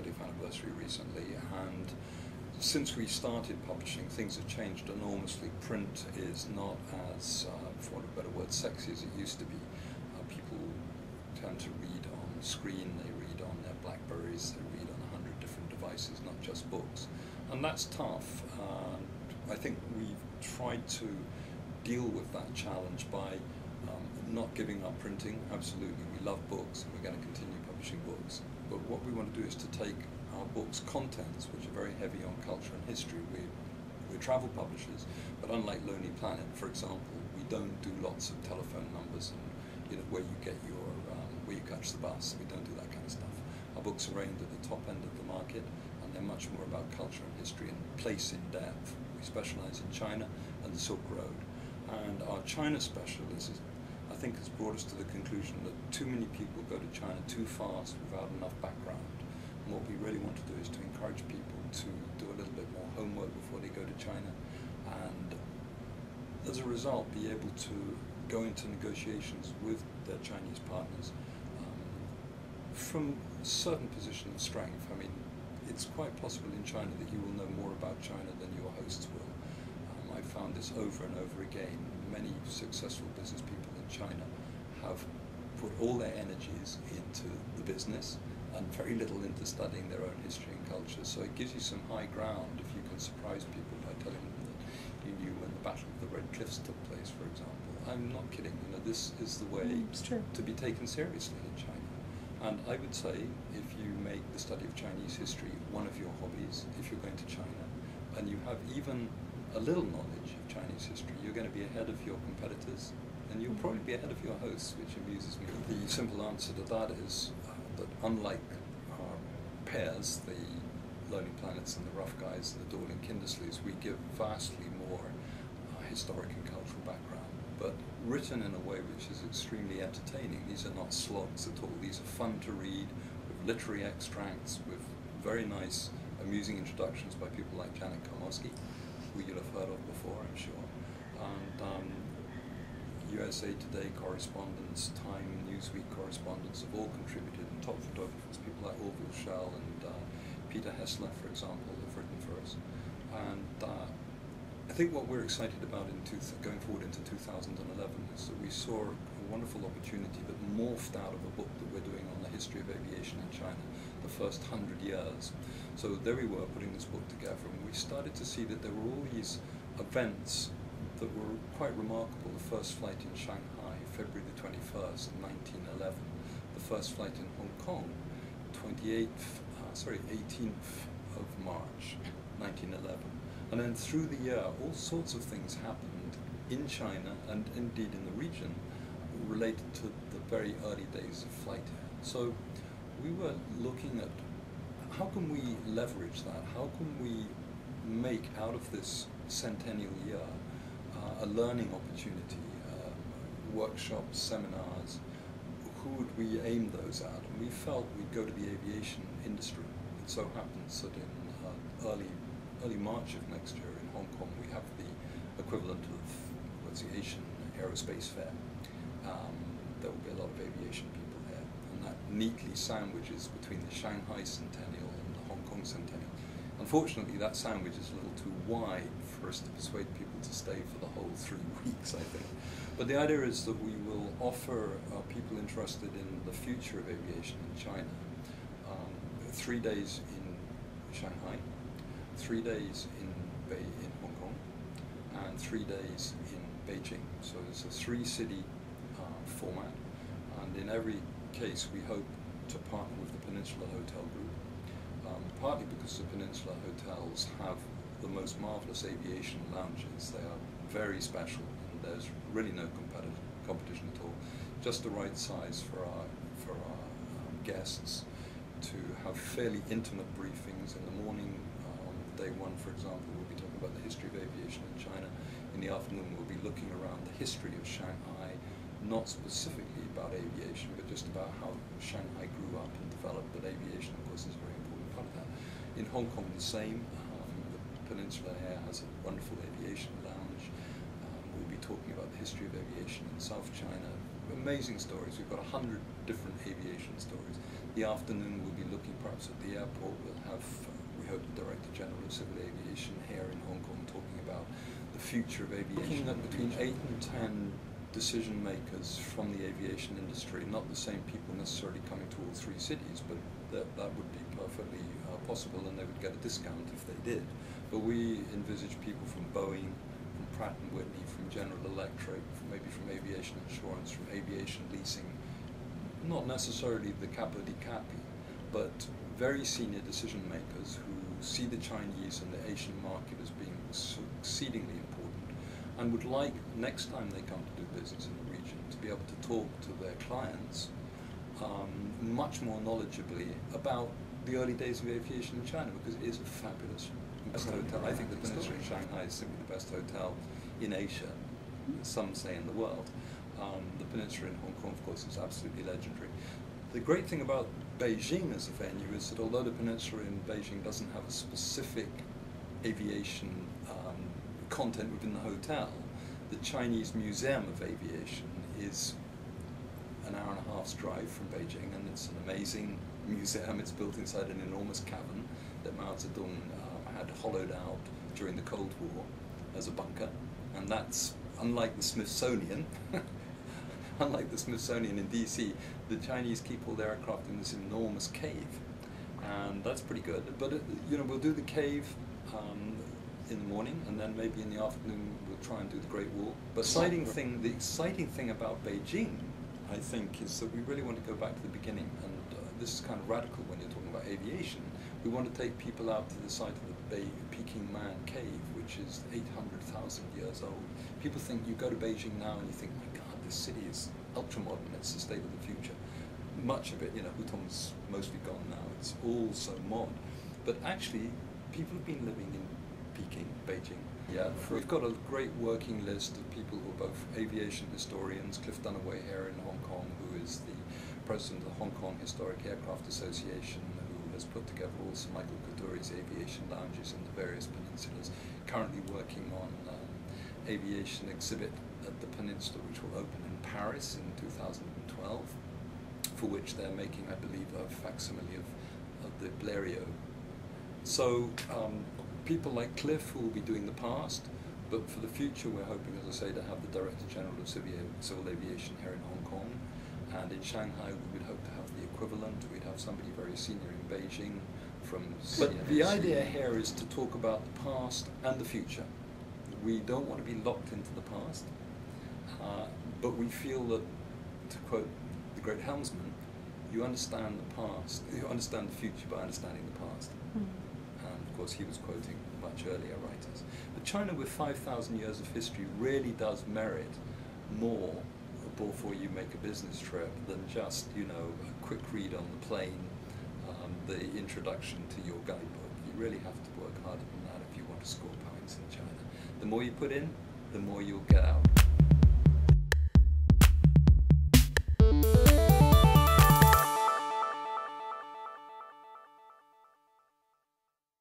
30th anniversary recently, and since we started publishing, things have changed enormously. Print is not as, for want of a better word, sexy as it used to be. People tend to read on screen, they read on their Blackberries, they read on 100 different devices, not just books. And that's tough. I think we've tried to deal with that challenge by not giving up printing. Absolutely, we love books and we're going to continue publishing books. But what we want to do is to take our books' contents, which are very heavy on culture and history. We're travel publishers, but unlike Lonely Planet, for example, we don't do lots of telephone numbers and where you get your where you catch the bus. We don't do that kind of stuff. Our books are aimed at the top end of the market, and they're much more about culture and history and place in depth. We specialize in China and the Silk Road, and our China specialism, I think, has brought us to the conclusion that too many people go to China too fast without enough background. And what we really want to do is to encourage people to do a little bit more homework before they go to China, and as a result be able to go into negotiations with their Chinese partners from a certain position of strength. I mean, it's quite possible in China that you will know more about China than your hosts will. I've found this over and over again. Many successful business people in China have put all their energies into the business and very little into studying their own history and culture. So it gives you some high ground if you can surprise people by telling them that you knew when the Battle of the Red Cliffs took place, for example. I'm not kidding. This is the way to be taken seriously in China. And I would say, if you make the study of Chinese history one of your hobbies, if you're going to China, and you have even a little knowledge of Chinese history, you're going to be ahead of your competitors, and you'll probably be ahead of your hosts, which amuses me. The simple answer to that is that unlike our pairs, the Lonely Planets and the Rough Guys and the Dorling Kindersleys, we give vastly more historic and cultural background, but written in a way which is extremely entertaining. These are not slogs at all. These are fun to read, with literary extracts, with very nice, amusing introductions by people like Janet Karmosky, who you'll have heard of before, I'm sure. And USA Today correspondents, Time, Newsweek correspondents have all contributed, and top photographers, people like Orville Schell and Peter Hessler, for example, have written for us. And I think what we're excited about going forward into 2011 is that we saw a wonderful opportunity that morphed out of a book that we're doing on the history of aviation in China, the first 100 years. So there we were putting this book together, and we started to see that there were all these events that were quite remarkable. The first flight in Shanghai, February the 21st, 1911. The first flight in Hong Kong, 18th of March, 1911. And then through the year, all sorts of things happened in China and indeed in the region related to the very early days of flight air. So we were looking at how can we leverage that? How can we make out of this centennial year a learning opportunity, workshops, seminars? Who would we aim those at? And we felt we'd go to the aviation industry. It so happens that in early March of next year in Hong Kong, we have the equivalent of what's the Asian Aerospace Fair. There will be a lot of aviation people there, and that neatly sandwiches between the Shanghai Centennial and the Hong Kong Centennial. Unfortunately, that sandwich is a little too wide for us to persuade people to stay for the whole 3 weeks, I think. But the idea is that we will offer people interested in the future of aviation in China 3 days in Shanghai, 3 days in Hong Kong, and 3 days in Beijing. So it's a 3-city format, and in every case we hope to partner with the Peninsula Hotel Group, partly because the Peninsula Hotels have the most marvelous aviation lounges. They are very special, and there's really no competition at all. Just the right size for our guests to have fairly intimate briefings in the morning. On day one, for example, we'll be talking about the history of aviation in China. In the afternoon, we'll be looking around the history of Shanghai, not specifically about aviation, but just about how Shanghai grew up and developed. But aviation, of course, is a very important part of that. In Hong Kong, the same. The Peninsula Air has a wonderful aviation lounge. We'll be talking about the history of aviation in South China, amazing stories. We've got 100 different aviation stories. The afternoon we'll be looking perhaps at the airport. We'll have, we hope, the Director General of Civil Aviation here in Hong Kong talking about the future of aviation. Looking at between 8 and 10 decision makers from the aviation industry, not the same people necessarily coming to all 3 cities, but that would be perfectly possible, and they would get a discount if they did. But we envisage people from Boeing, from Pratt & Whitney, from General Electric, maybe from aviation insurance, from aviation leasing, not necessarily the capo di capi, but very senior decision makers who see the Chinese and the Asian market as being exceedingly important, and would like, next time they come to do business in the region, to be able to talk to their clients much more knowledgeably about the early days of aviation in China, because it is a fabulous best hotel. I think the Peninsula in Shanghai is simply the best hotel in Asia, some say in the world. The Peninsula in Hong Kong, of course, is absolutely legendary. The great thing about Beijing as a venue is that although the Peninsula in Beijing doesn't have a specific aviation content within the hotel, the Chinese Museum of Aviation is an hour and a half's drive from Beijing, and it's an amazing museum. It's built inside an enormous cavern that Mao Zedong had hollowed out during the Cold War as a bunker, and that's unlike the Smithsonian. Unlike the Smithsonian in DC, the Chinese keep all their aircraft in this enormous cave, and that's pretty good. But you know, we'll do the cave in the morning, and then maybe in the afternoon we'll try and do the Great Wall. But the exciting thing about Beijing, I think, is that we really want to go back to the beginning, and this is kind of radical when you're talking about aviation. We want to take people out to the site of the Peking Man Cave, which is 800,000 years old. People think, you go to Beijing now and you think, my God, this city is ultra-modern, it's the state of the future. Much of it, you know, Hutong's mostly gone now, it's all so mod. But actually, people have been living in Peking, Beijing. Yeah, we've got a great working list of people who are both aviation historians. Cliff Dunaway here in Hong Kong, who is the president of the Hong Kong Historic Aircraft Association, who has put together also Michael Couturi's aviation lounges in the various peninsulas, currently working on aviation exhibit at the Peninsula, which will open in Paris in 2012, for which they're making, I believe, a facsimile of the Blériot. So people like Cliff, who will be doing the past, but for the future we're hoping, as I say, to have the Director General of Civil Aviation here in Hong Kong, and in Shanghai we would hope to have the equivalent. We'd have somebody very senior in Beijing from... But the idea here is to talk about the past and the future. We don't want to be locked into the past, but we feel that, to quote the great helmsman, you understand the past, you understand the future by understanding the past. And of course he was quoting much earlier writers. But China, with 5,000 years of history, really does merit more before you make a business trip than just, you know, a quick read on the plane, the introduction to your guidebook. You really have to work harder than that if you want to score points in China. The more you put in, the more you'll get out.